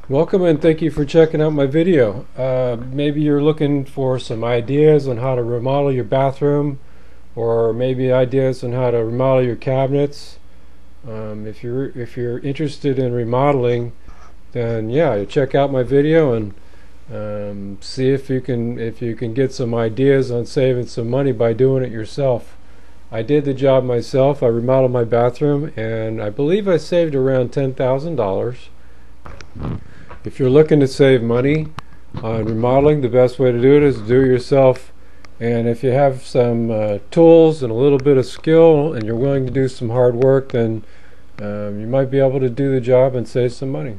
Welcome and thank you for checking out my video. Maybe you're looking for some ideas on how to remodel your bathroom, or maybe ideas on how to remodel your cabinets. If you're interested in remodeling, then yeah, check out my video and see if you can get some ideas on saving some money by doing it yourself. I did the job myself. I remodeled my bathroom and I believe I saved around $10,000. If you're looking to save money on remodeling, the best way to do it is do it yourself. And if you have some tools and a little bit of skill and you're willing to do some hard work, then you might be able to do the job and save some money.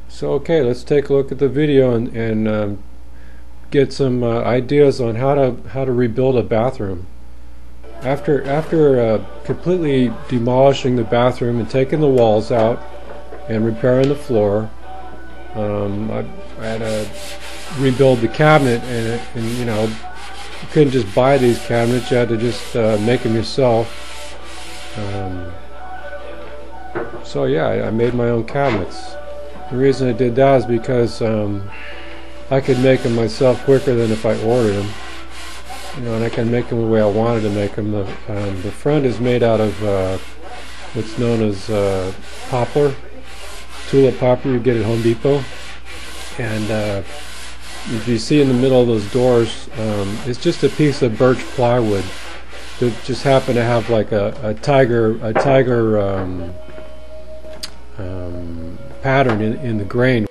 So okay, let's take a look at the video and get some ideas on how to rebuild a bathroom. After completely demolishing the bathroom and taking the walls out and repairing the floor, I had to rebuild the cabinet, and you know, you couldn't just buy these cabinets, you had to just make them yourself. So yeah, I made my own cabinets. The reason I did that is because I could make them myself quicker than if I ordered them. You know, and I can make them the way I wanted to make them. The front is made out of what's known as poplar, tulip poplar you get at Home Depot. And if you see in the middle of those doors, it's just a piece of birch plywood that just happened to have like a tiger pattern in the grain.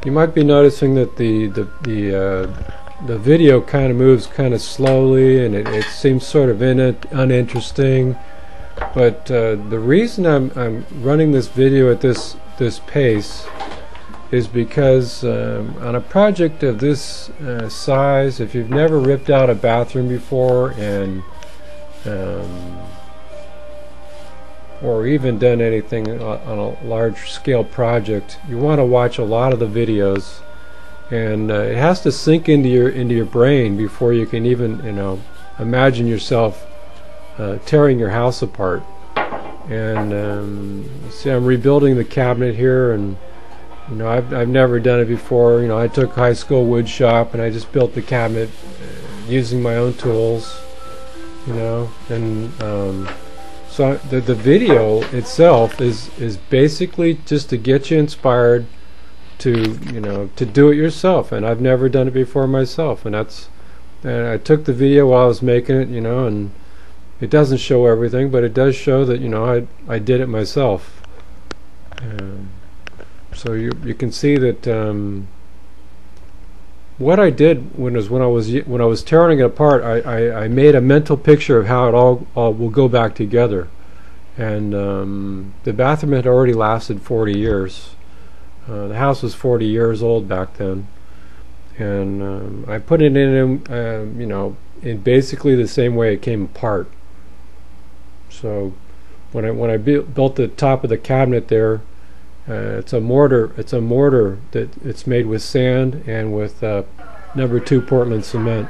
You might be noticing that the video kind of moves kind of slowly, and it seems sort of uninteresting. But the reason I'm running this video at this pace is because on a project of this size, if you've never ripped out a bathroom before and or even done anything on a large scale project, you want to watch a lot of the videos, and it has to sink into your brain before you can even, you know, imagine yourself tearing your house apart. And see, I'm rebuilding the cabinet here, and you know, I've never done it before. You know, I took high school wood shop and I just built the cabinet using my own tools, you know. And so the video itself is basically just to get you inspired to, you know, to do it yourself. And I've never done it before myself, and I took the video while I was making it, you know, and it doesn't show everything, but it does show that, you know, I did it myself. So you can see that what I did when I was tearing it apart, I made a mental picture of how it all will go back together. And the bathroom had already lasted 40 years. The house was 40 years old back then, and I put it in, you know, in basically the same way it came apart. So when I built the top of the cabinet there, it's a mortar. It's a mortar that it's made with sand and with number 2 Portland cement.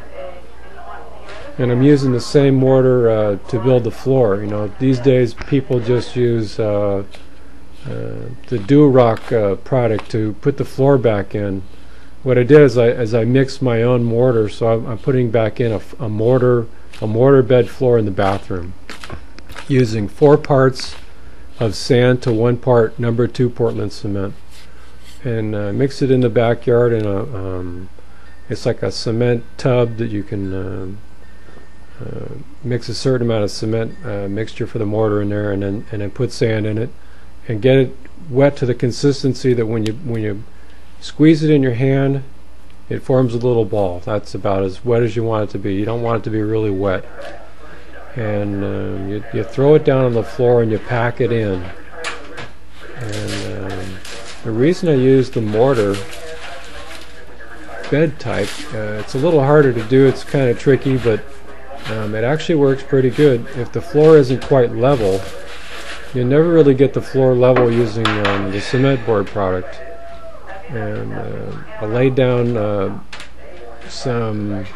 And I'm using the same mortar to build the floor. You know, these days people just use the durock product to put the floor back in. What I did is I mixed my own mortar, so I'm putting back in a mortar bed floor in the bathroom, using 4 parts of sand to 1 part number 2 Portland cement, and mix it in the backyard in a it's like a cement tub that you can mix a certain amount of cement mixture for the mortar in there, and then put sand in it and get it wet to the consistency that when you squeeze it in your hand it forms a little ball. That's about as wet as you want it to be. You don't want it to be really wet. And you throw it down on the floor and you pack it in. And the reason I use the mortar bed type, it's a little harder to do, it's kind of tricky, but it actually works pretty good. If the floor isn't quite level, you never really get the floor level using the cement board product. And I laid down some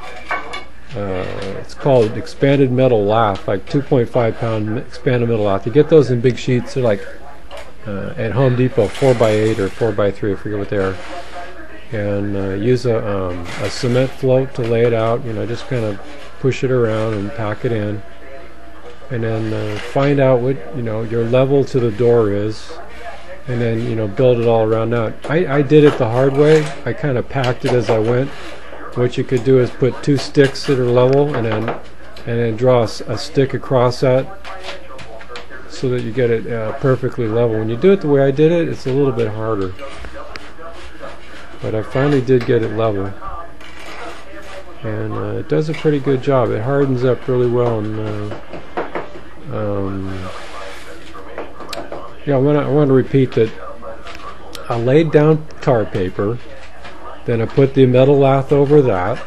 it's called expanded metal lath, like 2.5 pound expanded metal lath. You get those in big sheets. They're like at Home Depot 4x8 or 4x3, I forget what they are. And use a cement float to lay it out. Just kind of push it around and pack it in. And then find out what your level to the door is, and then build it all around. Now I did it the hard way. I kind of packed it as I went. What you could do is put 2 sticks that are level, and then draw a stick across that so that you get it perfectly level. When you do it the way I did it, it's a little bit harder. But I finally did get it level, and it does a pretty good job. It hardens up really well. And yeah, I want to repeat that I laid down tar paper, then I put the metal lath over that,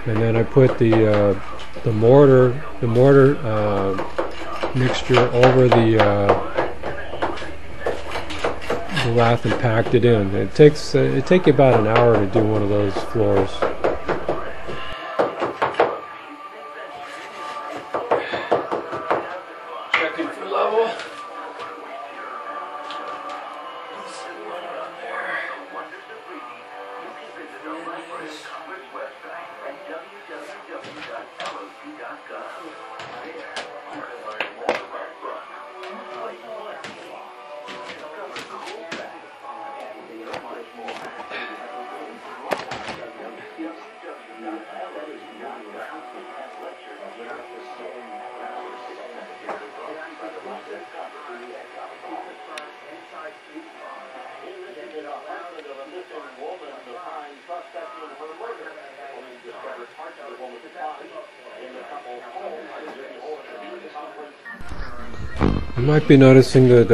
and then I put the mortar mixture over the lath and packed it in. It takes you about an hour to do one of those floors. Checking for level. You might be noticing that,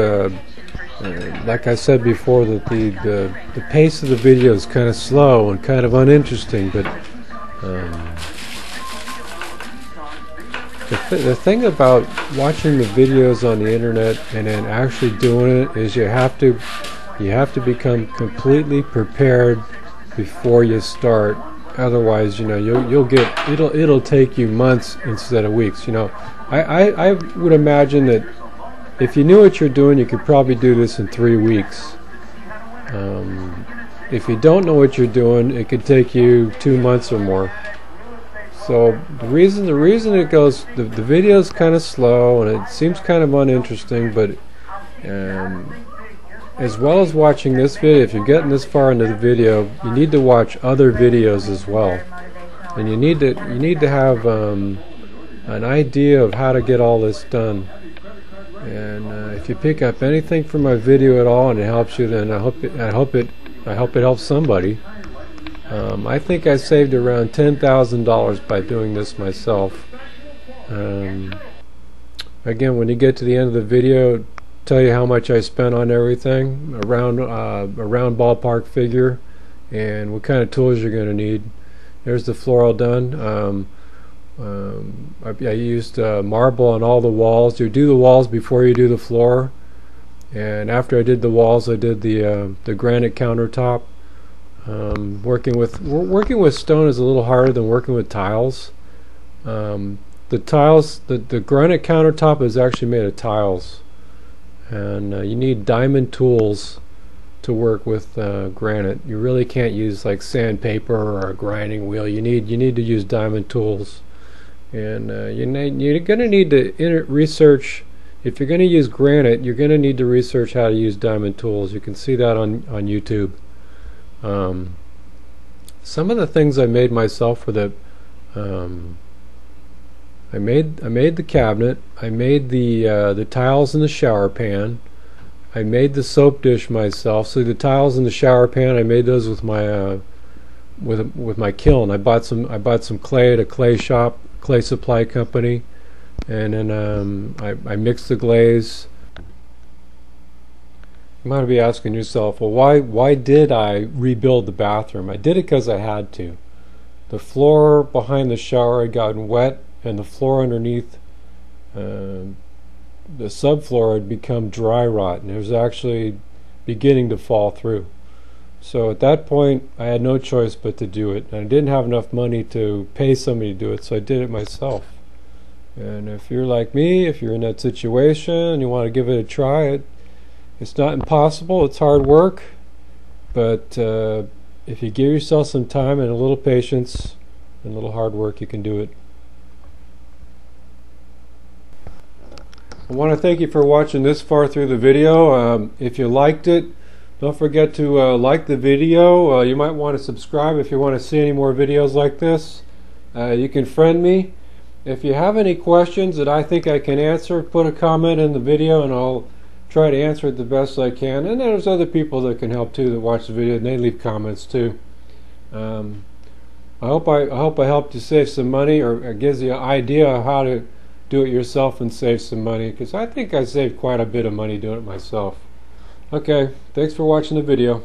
like I said before, that the pace of the video is kind of slow and kind of uninteresting. But the thing about watching the videos on the internet and then actually doing it is you have to become completely prepared before you start. Otherwise, it'll take you months instead of weeks. I would imagine that if you knew what you're doing, you could probably do this in 3 weeks. If you don't know what you're doing, it could take you 2 months or more. So the reason it goes, the video's kind of slow and it seems kind of uninteresting, but as well as watching this video, if you're getting this far into the video, you need to watch other videos as well, and you need to have an idea of how to get all this done. And if you pick up anything from my video at all and it helps you, then I hope it helps somebody. I think I saved around $10,000 by doing this myself. Again, when you get to the end of the video, tell you how much I spent on everything, around ballpark figure, and what kind of tools you're going to need. There's the floor all done. I used marble on all the walls. You do the walls before you do the floor, and after I did the walls, I did the granite countertop. Working with stone is a little harder than working with tiles. The granite countertop is actually made of tiles, and you need diamond tools to work with granite. You really can't use like sandpaper or a grinding wheel. You need to use diamond tools. And you're going to need to research. If you're going to use granite, you're going to need to research how to use diamond tools. You can see that on YouTube. Some of the things I made myself were that I made the cabinet. I made the tiles in the shower pan. I made the soap dish myself. So the tiles in the shower pan, I made those with my with my kiln. I bought some clay at a clay supply company, and then I mixed the glaze. You might be asking yourself, well, why did I rebuild the bathroom? I did it because I had to. The floor behind the shower had gotten wet, and the floor underneath the subfloor had become dry rot, and it was actually beginning to fall through. So at that point I had no choice but to do it, and I didn't have enough money to pay somebody to do it, so I did it myself. And if you're like me, if you're in that situation and you want to give it a try, it's not impossible. It's hard work, but if you give yourself some time and a little patience and a little hard work, you can do it. I want to thank you for watching this far through the video. If you liked it, don't forget to like the video. You might want to subscribe if you want to see any more videos like this. You can friend me. If you have any questions that I think I can answer, put a comment in the video and I'll try to answer it the best I can. And there's other people that can help too that watch the video, and they leave comments too. I hope I helped you save some money, or gives you an idea of how to do it yourself and save some money, because I think I saved quite a bit of money doing it myself. Okay, thanks for watching the video.